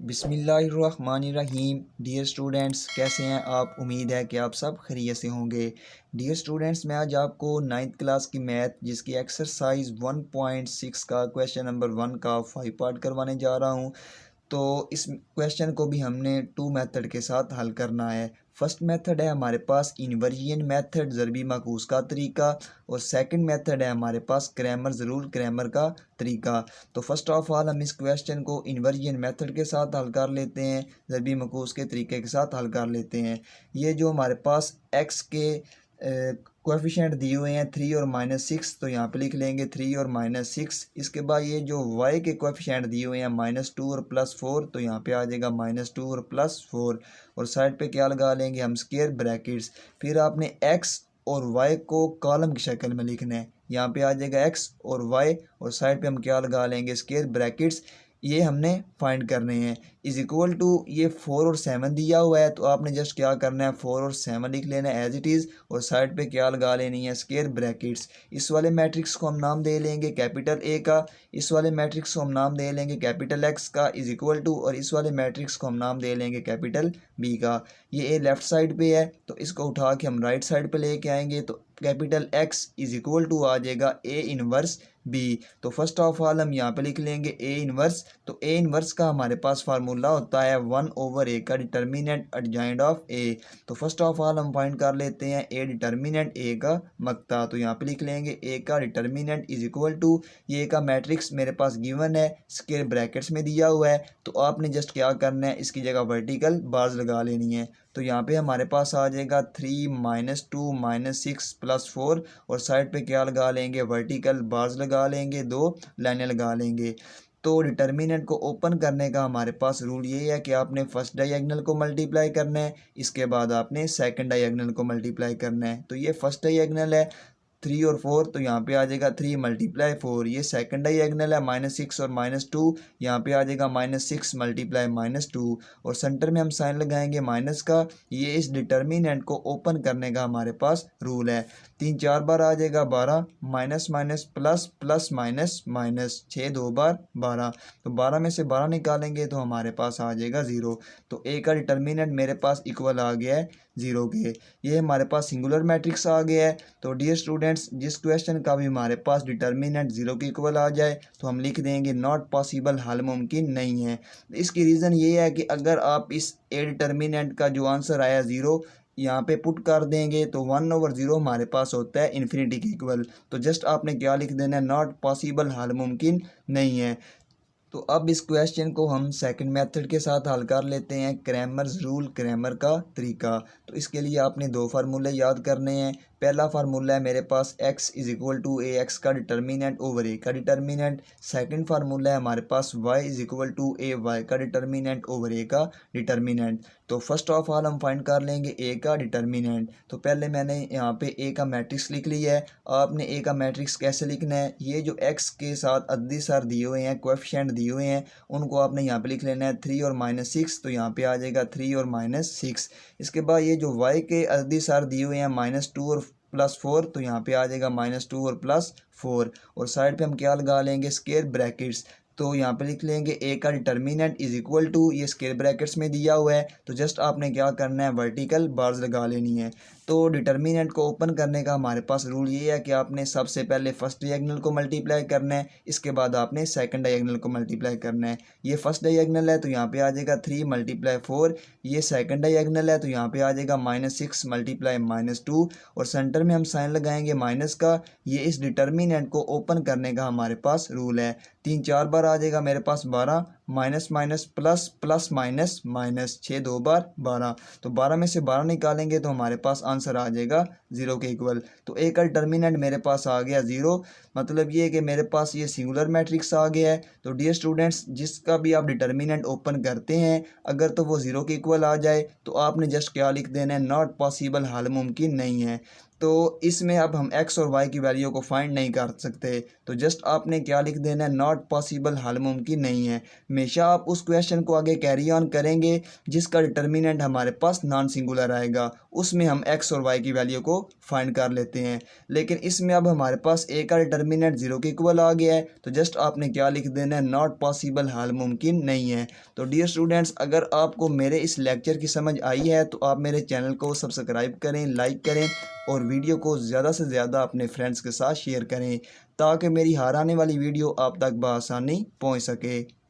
बिस्मिल्लाहिर्रहमानिर्रहीम। Dear students, कैसे हैं आप? उम्मीद है कि आप सब खैरियत से होंगे। डियर स्टूडेंट्स, मैं आज आपको 9th क्लास की मैथ जिसकी एक्सरसाइज 1.6 का क्वेश्चन नंबर 1 का 5 पार्ट करवाने जा रहा हूं। तो इस क्वेश्चन को भी हमने 2 मेथड के साथ हल करना है। फर्स्ट मेथड है हमारे पास इन्वर्जन मेथड, ज़रबी माकूस का तरीका, और सेकंड मेथड है हमारे पास क्रैमर्स रूल, क्रैमर का तरीका। तो फर्स्ट ऑफ ऑल हम इस क्वेश्चन को इन्वर्जन मेथड के साथ हल कर लेते हैं, ज़रबी माकूस के तरीके के साथ हल कर लेते हैं। ये जो हमारे पास एक्स के कोएफिशिएंट दिए हुए हैं 3 और -6, तो यहाँ पे लिख लेंगे 3 और -6। इसके बाद ये जो y के कोएफिशिएंट दिए हुए हैं -2 और +4, तो यहाँ पे आ जाएगा -2 और +4, और साइड पे क्या लगा लेंगे हम, स्क्वायर ब्रैकेट्स। फिर आपने x और y को कॉलम की शक्ल में लिखना है। यहाँ पे आ जाएगा x और y, और साइड पे हम क्या लगा लेंगे, स्क्वायर ब्रैकेट्स। ये हमने फाइंड करने हैं। इज इक्वल टू ये 4 और 7 दिया हुआ है, तो आपने जस्ट क्या करना है, 4 और 7 लिख लेना है एज इट इज़, और साइड पे क्या लगा लेनी है, स्क्वायर ब्रैकेट्स। इस वाले मैट्रिक्स को हम नाम दे लेंगे कैपिटल ए का, इस वाले मैट्रिक्स को हम नाम दे लेंगे कैपिटल एक्स का, इज इक्वल टू, और इस वाले मैट्रिक्स को हम नाम दे लेंगे कैपिटल बी का। ये ए लेफ्ट साइड पे है, तो इसको उठा के हम राइट साइड पे लेके आएंगे, तो capital X is equal to आ जाएगा ए इनवर्स बी। तो फर्स्ट ऑफ ऑल हम यहाँ पे लिख लेंगे ए इनवर्स। तो ए इनवर्स का हमारे पास फार्मूला होता है 1/a का डिटर्मिनेंट एडजॉइंट ऑफ ए। तो फर्स्ट ऑफ ऑल हम फाइंड कर लेते हैं ए डिटर्मिनेंट, ए का मक्ता। तो यहाँ पे लिख लेंगे ए का डिटर्मिनेंट इज इक्वल टू, ये का मैट्रिक्स मेरे पास गिवन है, स्क्वायर ब्रैकेट्स में दिया हुआ है, तो आपने जस्ट क्या करना है, इसकी जगह वर्टिकल बार्स लगा लेनी है। तो यहाँ पे हमारे पास आ जाएगा 3 -2 -6 +4, और साइड पे क्या लगा लेंगे, वर्टिकल बार्स लगा लेंगे, 2 लाइनें लगा लेंगे। तो डिटर्मिनेंट को ओपन करने का हमारे पास रूल ये है कि आपने फर्स्ट डायगोनल को मल्टीप्लाई करना है, इसके बाद आपने सेकंड डायगोनल को मल्टीप्लाई करना है। तो ये फर्स्ट डायगोनल है 3 और 4, तो यहाँ पे आ जाएगा 3 × 4। ये सेकंड डायगोनल है -6 और -2, यहाँ पे आ जाएगा -6 × -2, और सेंटर में हम साइन लगाएंगे माइनस का। ये इस डिटर्मिनेंट को ओपन करने का हमारे पास रूल है। 3 4 बार आ जाएगा 12, minus minus plus, plus minus minus, 6 2 बार 12, तो 12 में से 12 निकालेंगे तो हमारे पास आ जाएगा 0। तो ए का डिटर्मिनेंट मेरे पास इक्वल आ गया है 0 के। ये हमारे पास सिंगुलर मैट्रिक्स आ गया है। तो डियर स्टूडेंट्स, जिस क्वेश्चन का भी हमारे पास डिटर्मिनेंट 0 के इक्वल आ जाए, तो हम लिख देंगे नॉट पॉसिबल, हल मुमकिन नहीं है। इसकी रीज़न ये है कि अगर आप इस ए डिटर्मिनेंट का जो आंसर आया 0 यहाँ पे पुट कर देंगे, तो 1/0 हमारे पास होता है इन्फिनिटी के इक्वल। तो जस्ट आपने क्या लिख देना है, नॉट पॉसिबल, हल मुमकिन नहीं है। तो अब इस क्वेश्चन को हम सेकंड मेथड के साथ हल कर लेते हैं, क्रैमर्स रूल, क्रैमर का तरीका। तो इसके लिए आपने 2 फार्मूले याद करने हैं। पहला फार्मूला है मेरे पास x is equal to A x का डिटर्मिनेंट ओवर ए का डिटर्मिनेंट। सेकंड फार्मूला है हमारे पास y is equal to A y का डिटर्मिनेंट ओवर ए का डिटर्मिनेंट। तो फर्स्ट ऑफ ऑल हम फाइंड कर लेंगे a का डिटर्मिनेंट। तो पहले मैंने यहाँ पे a का मैट्रिक्स लिख लिया है। आपने a का मैट्रिक्स कैसे लिखना है, ये जो x के साथ अद्दीसार दिए हुए हैं, कोएफिशिएंट दिए हुए हैं, उनको आपने यहाँ पे लिख लेना है 3 और -6, तो यहाँ पे आ जाएगा 3 और -6। इसके बाद ये जो y के अद्दीसार दिए हुए हैं -2 और +4, तो यहाँ पे आ जाएगा -2 और +4, और साइड पे हम क्या लगा लेंगे, स्क्वायर ब्रैकेट्स। तो यहाँ पे लिख लेंगे ए का डिटर्मिनेंट इज इक्वल टू, ये स्क्वायर ब्रैकेट्स में दिया हुआ है, तो जस्ट आपने क्या करना है, वर्टिकल बार्स लगा लेनी है। तो डिटर्मिनेंट को ओपन करने का हमारे पास रूल ये है कि आपने सबसे पहले फर्स्ट डायगोनल को मल्टीप्लाई करना है, इसके बाद आपने सेकंड डायगोनल को मल्टीप्लाई करना है। ये फर्स्ट डायगोनल है, तो यहाँ पे आ जाएगा 3 × 4। ये सेकंड डायगोनल है, तो यहाँ पे आ जाएगा -6 × -2, और सेंटर में हम साइन लगाएंगे माइनस का। ये इस डिटर्मिनेंट को ओपन करने का हमारे पास रूल है। 3 4 बार आ जाएगा मेरे पास 12, minus minus plus, plus minus minus, 6 2 बार 12, तो 12 में से 12 निकालेंगे तो हमारे पास आंसर आ जाएगा 0 के इक्वल। तो ए का डिटर्मिनेंट मेरे पास आ गया 0, मतलब ये है कि मेरे पास ये सिंगुलर मैट्रिक्स आ गया है। तो डियर स्टूडेंट्स, जिसका भी आप डिटर्मिनेंट ओपन करते हैं, अगर तो वो 0 के इक्वल आ जाए, तो आपने जस्ट क्या लिख देना है, नॉट पॉसिबल, हल मुमकिन नहीं है। तो इसमें अब हम एक्स और वाई की वैल्यू को फाइंड नहीं कर सकते। तो जस्ट आपने क्या लिख देना है, नॉट पॉसिबल, हल मुमकिन नहीं है। हमेशा आप उस क्वेश्चन को आगे कैरी ऑन करेंगे जिसका डिटर्मिनेंट हमारे पास नॉन सिंगुलर आएगा, उसमें हम एक्स और वाई की वैल्यू को फाइंड कर लेते हैं। लेकिन इसमें अब हमारे पास ए का डिटर्मिनेंट 0 के इक्वल आ गया है, तो जस्ट आपने क्या लिख देना है, नॉट पॉसिबल, हल मुमकिन नहीं है। तो डियर स्टूडेंट्स, अगर आपको मेरे इस लेक्चर की समझ आई है तो आप मेरे चैनल को सब्सक्राइब करें, लाइक करें और वीडियो को ज़्यादा से ज़्यादा अपने फ्रेंड्स के साथ शेयर करें ताकि मेरी हर आने वाली वीडियो आप तक बआसानी पहुंच सके।